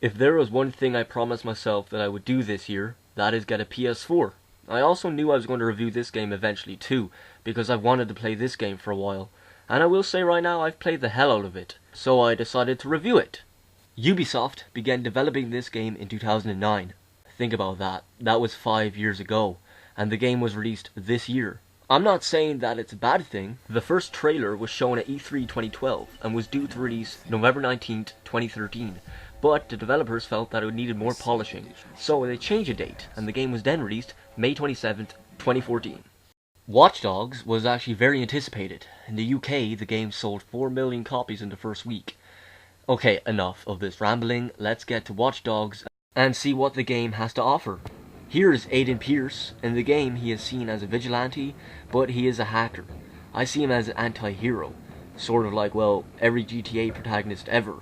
If there was one thing I promised myself that I would do this year, that is get a PS4. I also knew I was going to review this game eventually too, because I've wanted to play this game for a while. And I will say right now, I've played the hell out of it, so I decided to review it. Ubisoft began developing this game in 2009. Think about that, that was 5 years ago, and the game was released this year. I'm not saying that it's a bad thing. The first trailer was shown at E3 2012 and was due to release November 19th, 2013. But the developers felt that it needed more polishing, so they changed the date, and the game was then released May 27th, 2014. Watch Dogs was actually very anticipated. In the UK, the game sold 4 million copies in the first week. Okay, enough of this rambling, let's get to Watch Dogs and see what the game has to offer. Here is Aiden Pierce. In the game, he is seen as a vigilante, but he is a hacker. I see him as an anti-hero, sort of like, well, every GTA protagonist ever.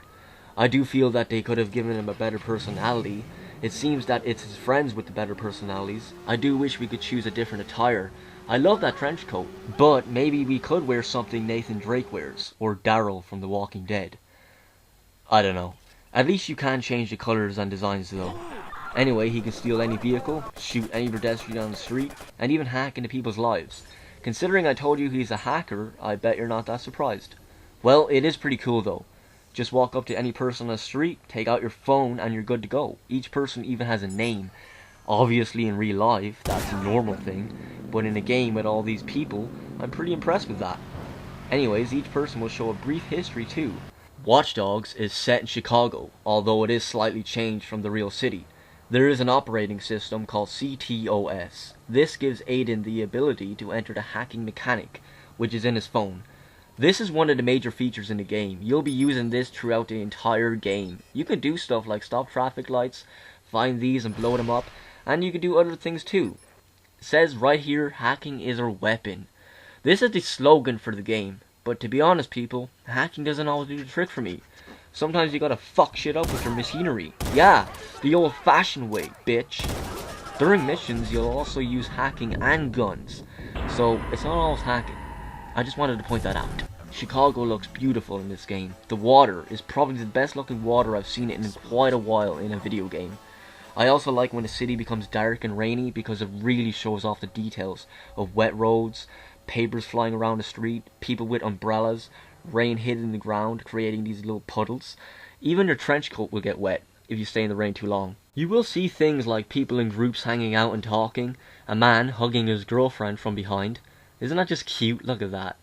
I do feel that they could have given him a better personality. It seems that it's his friends with the better personalities. I do wish we could choose a different attire. I love that trench coat, but maybe we could wear something Nathan Drake wears, or Daryl from The Walking Dead. I don't know. At least you can change the colors and designs though. Anyway, he can steal any vehicle, shoot any pedestrian on the street, and even hack into people's lives. Considering I told you he's a hacker, I bet you're not that surprised. Well, it is pretty cool though. Just walk up to any person on the street, take out your phone, and you're good to go. Each person even has a name. Obviously in real life, that's a normal thing, but in a game with all these people, I'm pretty impressed with that. Anyways, each person will show a brief history too. Watch Dogs is set in Chicago, although it is slightly changed from the real city. There is an operating system called CTOS. This gives Aiden the ability to enter the hacking mechanic, which is in his phone. This is one of the major features in the game. You'll be using this throughout the entire game. You can do stuff like stop traffic lights, find these and blow them up, and you can do other things too. It says right here, hacking is our weapon. This is the slogan for the game, but to be honest people, hacking doesn't always do the trick for me. Sometimes you gotta fuck shit up with your machinery. Yeah, the old fashioned way, bitch. During missions, you'll also use hacking and guns, so it's not always hacking. I just wanted to point that out. Chicago looks beautiful in this game. The water is probably the best looking water I've seen in quite a while in a video game. I also like when the city becomes dark and rainy because it really shows off the details of wet roads, papers flying around the street, people with umbrellas, rain hidden in the ground creating these little puddles. Even your trench coat will get wet if you stay in the rain too long. You will see things like people in groups hanging out and talking, a man hugging his girlfriend from behind. Isn't that just cute? Look at that.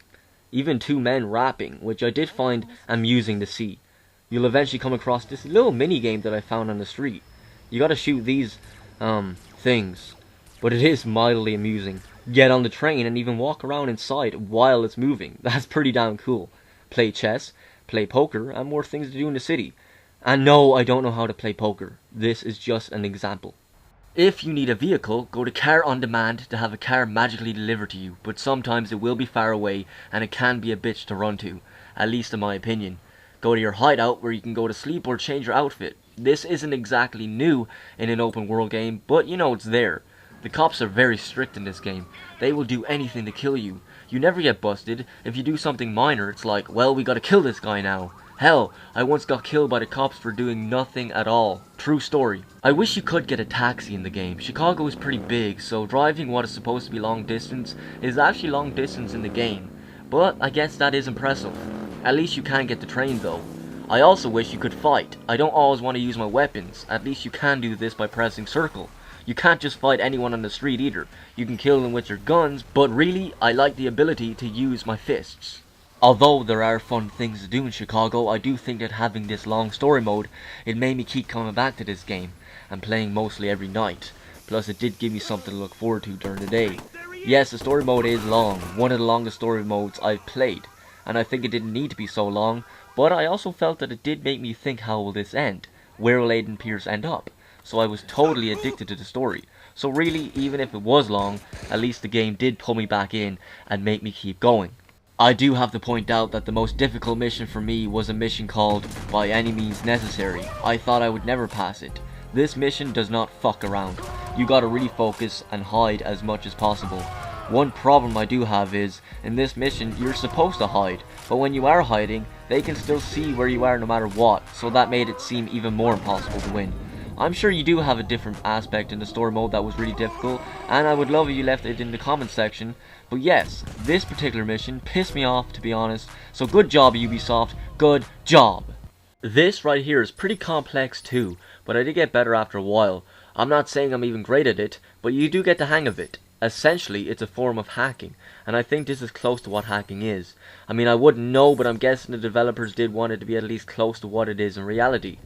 Even two men rapping, which I did find amusing to see. You'll eventually come across this little mini game that I found on the street. You gotta shoot these, things. But it is mildly amusing. Get on the train and even walk around inside while it's moving. That's pretty damn cool. Play chess, play poker, and more things to do in the city. And no, I don't know how to play poker. This is just an example. If you need a vehicle, go to Car on Demand to have a car magically delivered to you, but sometimes it will be far away and it can be a bitch to run to, at least in my opinion. Go to your hideout where you can go to sleep or change your outfit. This isn't exactly new in an open world game, but you know it's there. The cops are very strict in this game. They will do anything to kill you. You never get busted. If you do something minor, it's like, well, we gotta kill this guy now. Hell, I once got killed by the cops for doing nothing at all. True story. I wish you could get a taxi in the game. Chicago is pretty big, so driving what is supposed to be long distance is actually long distance in the game. But I guess that is impressive. At least you can get the train though. I also wish you could fight. I don't always want to use my weapons. At least you can do this by pressing circle. You can't just fight anyone on the street either. You can kill them with your guns, but really, I like the ability to use my fists. Although there are fun things to do in Chicago, I do think that having this long story mode, it made me keep coming back to this game, and playing mostly every night. Plus it did give me something to look forward to during the day. Yes, the story mode is long, one of the longest story modes I've played, and I think it didn't need to be so long, but I also felt that it did make me think, how will this end? Where will Aiden Pierce end up? So I was totally addicted to the story. So really, even if it was long, at least the game did pull me back in and make me keep going. I do have to point out that the most difficult mission for me was a mission called By Any Means Necessary. I thought I would never pass it. This mission does not fuck around. You gotta really focus and hide as much as possible. One problem I do have is, in this mission you're supposed to hide, but when you are hiding, they can still see where you are no matter what, so that made it seem even more impossible to win. I'm sure you do have a different aspect in the story mode that was really difficult, and I would love if you left it in the comment section, but yes, this particular mission pissed me off, to be honest, so good job Ubisoft, good job! This right here is pretty complex too, but I did get better after a while. I'm not saying I'm even great at it, but you do get the hang of it. Essentially, it's a form of hacking, and I think this is close to what hacking is. I mean, I wouldn't know, but I'm guessing the developers did want it to be at least close to what it is in reality.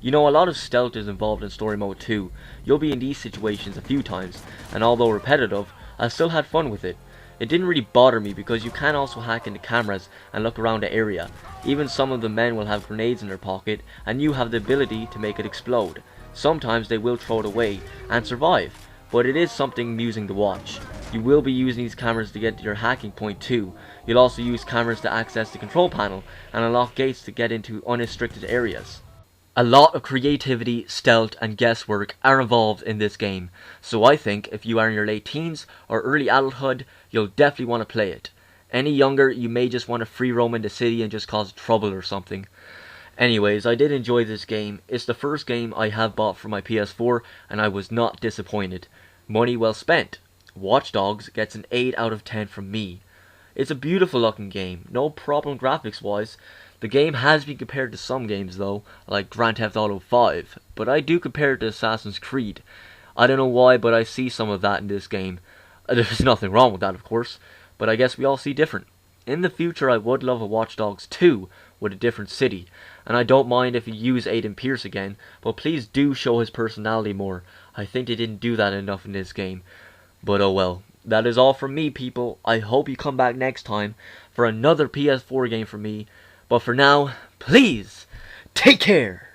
You know, a lot of stealth is involved in story mode too. You'll be in these situations a few times, and although repetitive, I still had fun with it. It didn't really bother me because you can also hack into cameras and look around the area. Even some of the men will have grenades in their pocket, and you have the ability to make it explode. Sometimes they will throw it away and survive, but it is something amusing to watch. You will be using these cameras to get to your hacking point too. You'll also use cameras to access the control panel and unlock gates to get into unrestricted areas. A lot of creativity, stealth and guesswork are involved in this game, so I think if you are in your late teens or early adulthood, you'll definitely want to play it. Any younger, you may just want to free roam in the city and just cause trouble or something. Anyways, I did enjoy this game. It's the first game I have bought for my PS4 and I was not disappointed. Money well spent. Watch Dogs gets an 8 out of 10 from me. It's a beautiful looking game, no problem graphics wise. The game has been compared to some games though, like Grand Theft Auto 5, but I do compare it to Assassin's Creed. I don't know why, but I see some of that in this game. There's nothing wrong with that, of course, but I guess we all see different. In the future, I would love a Watch Dogs 2 with a different city, and I don't mind if you use Aiden Pierce again, but please do show his personality more. I think they didn't do that enough in this game, but oh well. That is all from me, people. I hope you come back next time for another PS4 game from me. But for now, please, take care!